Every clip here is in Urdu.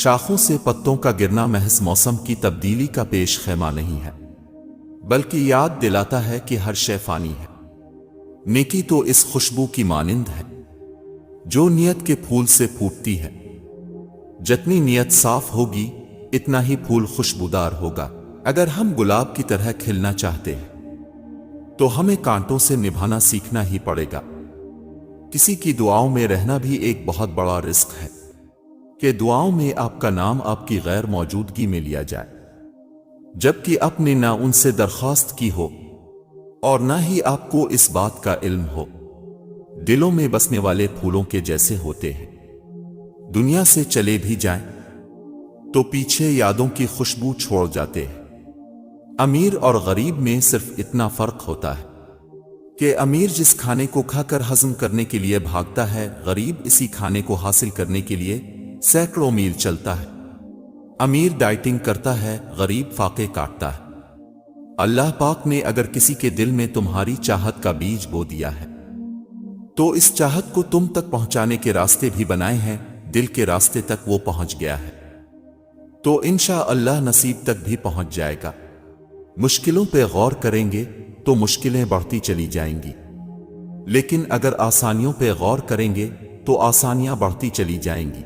شاخوں سے پتوں کا گرنا محض موسم کی تبدیلی کا پیش خیمہ نہیں ہے، بلکہ یاد دلاتا ہے کہ ہر شے فانی ہے۔ نیکی تو اس خوشبو کی مانند ہے جو نیت کے پھول سے پھوٹتی ہے۔ جتنی نیت صاف ہوگی اتنا ہی پھول خوشبودار ہوگا۔ اگر ہم گلاب کی طرح کھلنا چاہتے ہیں تو ہمیں کانٹوں سے نبھانا سیکھنا ہی پڑے گا۔ کسی کی دعاؤں میں رہنا بھی ایک بہت بڑا رزق ہے کہ دعاؤں میں آپ کا نام آپ کی غیر موجودگی میں لیا جائے، جبکہ اپنے نہ ان سے درخواست کی ہو اور نہ ہی آپ کو اس بات کا علم ہو۔ دلوں میں بسنے والے پھولوں کے جیسے ہوتے ہیں، دنیا سے چلے بھی جائیں تو پیچھے یادوں کی خوشبو چھوڑ جاتے ہیں۔ امیر اور غریب میں صرف اتنا فرق ہوتا ہے کہ امیر جس کھانے کو کھا کر ہضم کرنے کے لیے بھاگتا ہے، غریب اسی کھانے کو حاصل کرنے کے لیے سینکڑوں میل چلتا ہے۔ امیر ڈائٹنگ کرتا ہے، غریب فاقے کاٹتا ہے۔ اللہ پاک نے اگر کسی کے دل میں تمہاری چاہت کا بیج بو دیا ہے تو اس چاہت کو تم تک پہنچانے کے راستے بھی بنائے ہیں۔ دل کے راستے تک وہ پہنچ گیا ہے تو انشاءاللہ نصیب تک بھی پہنچ جائے گا۔ مشکلوں پہ غور کریں گے تو مشکلیں بڑھتی چلی جائیں گی، لیکن اگر آسانیوں پہ غور کریں گے تو آسانیاں بڑھتی چلی جائیں گی۔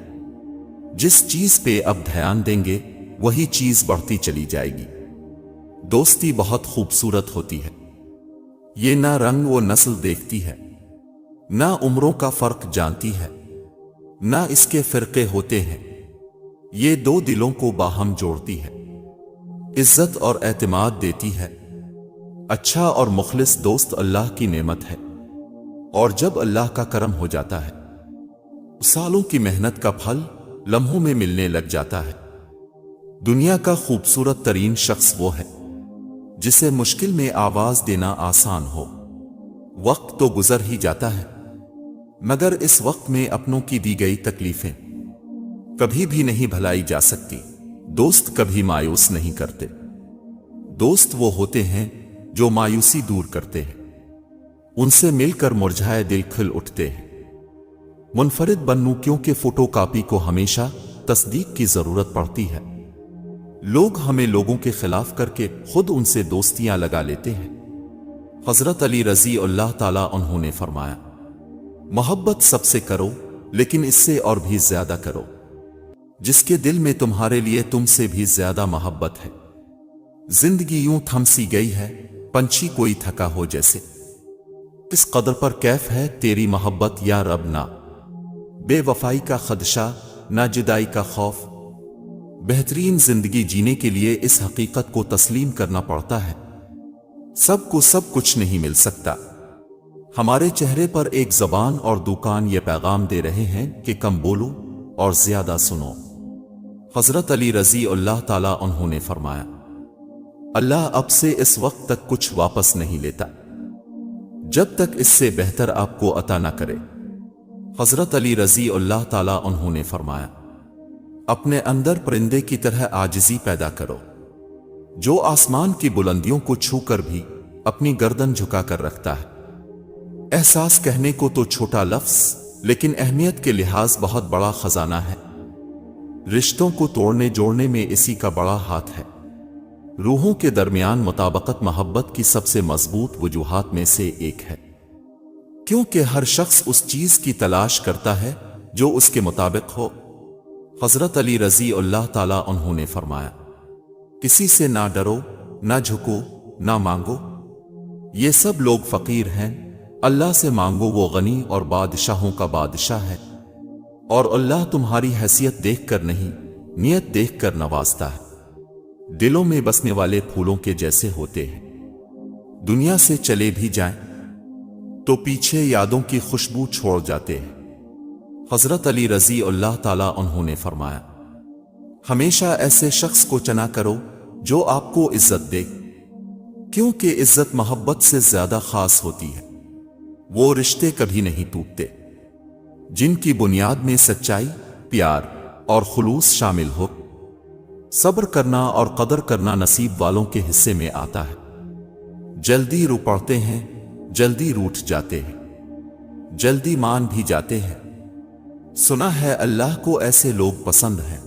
جس چیز پہ اب دھیان دیں گے وہی چیز بڑھتی چلی جائے گی۔ دوستی بہت خوبصورت ہوتی ہے، یہ نہ رنگ و نسل دیکھتی ہے، نہ عمروں کا فرق جانتی ہے، نہ اس کے فرقے ہوتے ہیں، یہ دو دلوں کو باہم جوڑتی ہے، عزت اور اعتماد دیتی ہے۔ اچھا اور مخلص دوست اللہ کی نعمت ہے، اور جب اللہ کا کرم ہو جاتا ہے سالوں کی محنت کا پھل لمحوں میں ملنے لگ جاتا ہے۔ دنیا کا خوبصورت ترین شخص وہ ہے جسے مشکل میں آواز دینا آسان ہو۔ وقت تو گزر ہی جاتا ہے، مگر اس وقت میں اپنوں کی دی گئی تکلیفیں کبھی بھی نہیں بھلائی جا سکتی۔ دوست کبھی مایوس نہیں کرتے، دوست وہ ہوتے ہیں جو مایوسی دور کرتے ہیں، ان سے مل کر مرجھائے دل کھل اٹھتے ہیں۔ منفرد بنوں کیونکہ فوٹو کاپی کو ہمیشہ تصدیق کی ضرورت پڑتی ہے۔ لوگ ہمیں لوگوں کے خلاف کر کے خود ان سے دوستیاں لگا لیتے ہیں۔ حضرت علی رضی اللہ تعالیٰ عنہ نے فرمایا، محبت سب سے کرو لیکن اس سے اور بھی زیادہ کرو جس کے دل میں تمہارے لیے تم سے بھی زیادہ محبت ہے۔ زندگی یوں تھم سی گئی ہے پنچھی کوئی تھکا ہو جیسے، کس قدر پر کیف ہے تیری محبت یا رب، نہ بے وفائی کا خدشہ نہ جدائی کا خوف۔ بہترین زندگی جینے کے لیے اس حقیقت کو تسلیم کرنا پڑتا ہے، سب کو سب کچھ نہیں مل سکتا۔ ہمارے چہرے پر ایک زبان اور دکان یہ پیغام دے رہے ہیں کہ کم بولو اور زیادہ سنو۔ حضرت علی رضی اللہ تعالیٰ عنہ نے فرمایا، اللہ اب سے اس وقت تک کچھ واپس نہیں لیتا جب تک اس سے بہتر آپ کو عطا نہ کرے۔ حضرت علی رضی اللہ تعالیٰ عنہ نے فرمایا، اپنے اندر پرندے کی طرح عاجزی پیدا کرو جو آسمان کی بلندیوں کو چھو کر بھی اپنی گردن جھکا کر رکھتا ہے۔ احساس کہنے کو تو چھوٹا لفظ لیکن اہمیت کے لحاظ بہت بڑا خزانہ ہے۔ رشتوں کو توڑنے جوڑنے میں اسی کا بڑا ہاتھ ہے۔ روحوں کے درمیان مطابقت محبت کی سب سے مضبوط وجوہات میں سے ایک ہے، کیونکہ ہر شخص اس چیز کی تلاش کرتا ہے جو اس کے مطابق ہو۔ حضرت علی رضی اللہ تعالیٰ عنہ نے فرمایا، کسی سے نہ ڈرو، نہ جھکو، نہ مانگو، یہ سب لوگ فقیر ہیں، اللہ سے مانگو، وہ غنی اور بادشاہوں کا بادشاہ ہے، اور اللہ تمہاری حیثیت دیکھ کر نہیں نیت دیکھ کر نوازتا ہے۔ دلوں میں بسنے والے پھولوں کے جیسے ہوتے ہیں، دنیا سے چلے بھی جائیں تو پیچھے یادوں کی خوشبو چھوڑ جاتے ہیں۔ حضرت علی رضی اللہ تعالیٰ عنہ نے فرمایا، ہمیشہ ایسے شخص کو چنا کرو جو آپ کو عزت دے، کیونکہ عزت محبت سے زیادہ خاص ہوتی ہے۔ وہ رشتے کبھی نہیں ٹوٹتے جن کی بنیاد میں سچائی، پیار اور خلوص شامل ہو۔ صبر کرنا اور قدر کرنا نصیب والوں کے حصے میں آتا ہے۔ جلدی رو پڑتے ہیں، جلدی روٹھ جاتے ہیں، جلدی مان بھی جاتے ہیں۔ سنا ہے اللہ کو ایسے لوگ پسند ہیں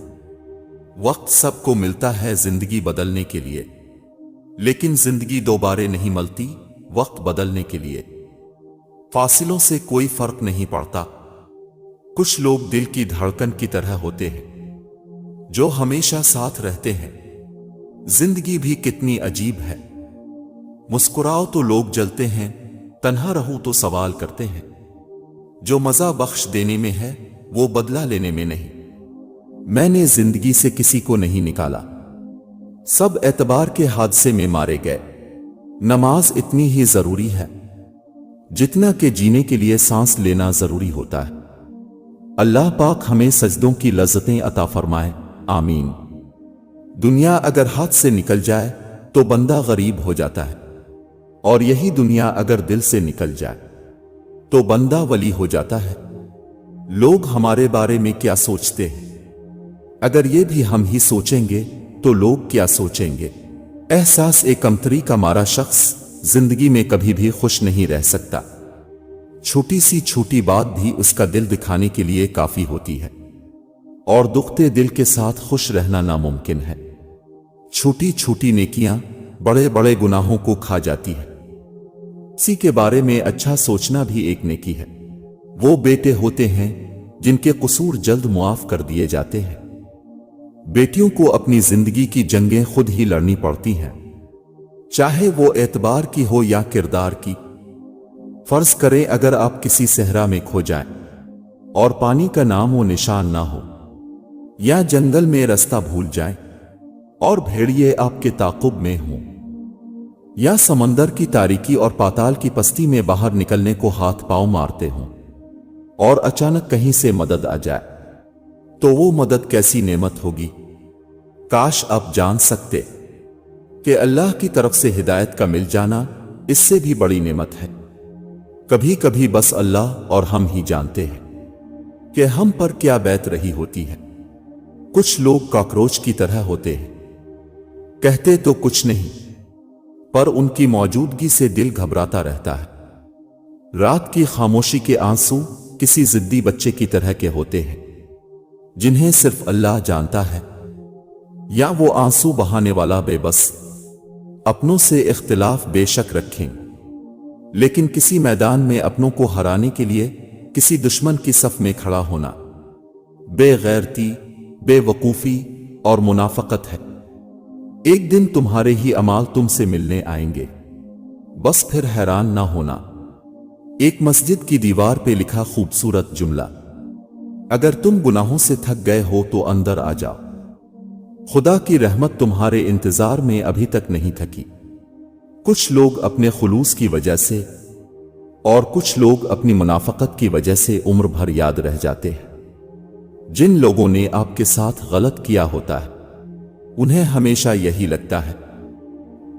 وقت سب کو ملتا ہے زندگی بدلنے کے لیے، لیکن زندگی دوبارے نہیں ملتی وقت بدلنے کے لیے۔ فاصلوں سے کوئی فرق نہیں پڑتا۔ کچھ لوگ دل کی دھڑکن کی طرح ہوتے ہیں جو ہمیشہ ساتھ رہتے ہیں۔ زندگی بھی کتنی عجیب ہے، مسکراؤ تو لوگ جلتے ہیں، تنہا رہو تو سوال کرتے ہیں۔ جو مزہ بخش دینے میں ہے وہ بدلہ لینے میں نہیں۔ میں نے زندگی سے کسی کو نہیں نکالا، سب اعتبار کے حادثے میں مارے گئے۔ نماز اتنی ہی ضروری ہے جتنا کہ جینے کے لیے سانس لینا ضروری ہوتا ہے۔ اللہ پاک ہمیں سجدوں کی لذتیں عطا فرمائے، آمین۔ دنیا اگر ہاتھ سے نکل جائے تو بندہ غریب ہو جاتا ہے، اور یہی دنیا اگر دل سے نکل جائے تو بندہ ولی ہو جاتا ہے۔ لوگ ہمارے بارے میں کیا سوچتے ہیں، اگر یہ بھی ہم ہی سوچیں گے تو لوگ کیا سوچیں گے؟ احساس کمتری کا مارا شخص زندگی میں کبھی بھی خوش نہیں رہ سکتا۔ چھوٹی سی چھوٹی بات بھی اس کا دل دکھانے کے لیے کافی ہوتی ہے، اور دکھتے دل کے ساتھ خوش رہنا ناممکن ہے۔ چھوٹی چھوٹی نیکیاں بڑے بڑے گناہوں کو کھا جاتی ہے۔ کسی کے بارے میں اچھا سوچنا بھی ایک نیکی ہے۔ وہ بیٹے ہوتے ہیں جن کے قصور جلد معاف کر دیے جاتے ہیں۔ بیٹیوں کو اپنی زندگی کی جنگیں خود ہی لڑنی پڑتی ہیں، چاہے وہ اعتبار کی ہو یا کردار کی۔ فرض کریں اگر آپ کسی صحرا میں کھو جائیں اور پانی کا نام و نشان نہ ہو، یا جنگل میں راستہ بھول جائیں اور بھیڑیے آپ کے تعاقب میں ہوں، یا سمندر کی تاریکی اور پاتال کی پستی میں باہر نکلنے کو ہاتھ پاؤں مارتے ہوں، اور اچانک کہیں سے مدد آ جائے، تو وہ مدد کیسی نعمت ہوگی۔ کاش آپ جان سکتے کہ اللہ کی طرف سے ہدایت کا مل جانا اس سے بھی بڑی نعمت ہے۔ کبھی کبھی بس اللہ اور ہم ہی جانتے ہیں کہ ہم پر کیا بیت رہی ہوتی ہے۔ کچھ لوگ کاکروچ کی طرح ہوتے ہیں، کہتے تو کچھ نہیں پر ان کی موجودگی سے دل گھبراتا رہتا ہے۔ رات کی خاموشی کے آنسو کسی ضدی بچے کی طرح کے ہوتے ہیں جنہیں صرف اللہ جانتا ہے، یا وہ آنسو بہانے والا بے بس اپنوں سے اختلاف بے شک رکھیں، لیکن کسی میدان میں اپنوں کو ہرانے کے لیے کسی دشمن کی صف میں کھڑا ہونا بے غیرتی، بے وقوفی اور منافقت ہے۔ ایک دن تمہارے ہی اعمال تم سے ملنے آئیں گے، بس پھر حیران نہ ہونا۔ ایک مسجد کی دیوار پہ لکھا خوبصورت جملہ، اگر تم گناہوں سے تھک گئے ہو تو اندر آ جاؤ، خدا کی رحمت تمہارے انتظار میں ابھی تک نہیں تھکی۔ کچھ لوگ اپنے خلوص کی وجہ سے اور کچھ لوگ اپنی منافقت کی وجہ سے عمر بھر یاد رہ جاتے ہیں۔ جن لوگوں نے آپ کے ساتھ غلط کیا ہوتا ہے انہیں ہمیشہ یہی لگتا ہے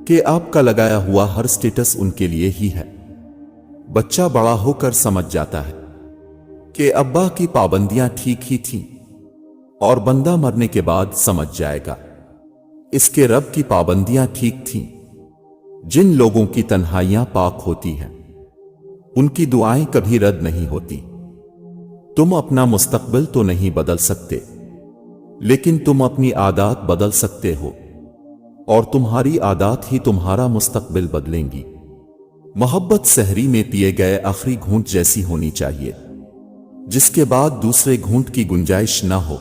کہ آپ کا لگایا ہوا ہر سٹیٹس ان کے لیے ہی ہے۔ بچہ بڑا ہو کر سمجھ جاتا ہے کہ ابا کی پابندیاں ٹھیک ہی تھیں، اور بندہ مرنے کے بعد سمجھ جائے گا اس کے رب کی پابندیاں ٹھیک تھیں۔ جن لوگوں کی تنہائیاں پاک ہوتی ہیں ان کی دعائیں کبھی رد نہیں ہوتی۔ تم اپنا مستقبل تو نہیں بدل سکتے، لیکن تم اپنی عادات بدل سکتے ہو، اور تمہاری عادات ہی تمہارا مستقبل بدلیں گی۔ محبت سحری میں پیے گئے آخری گھونٹ جیسی ہونی چاہیے، جس کے بعد دوسرے گھونٹ کی گنجائش نہ ہو۔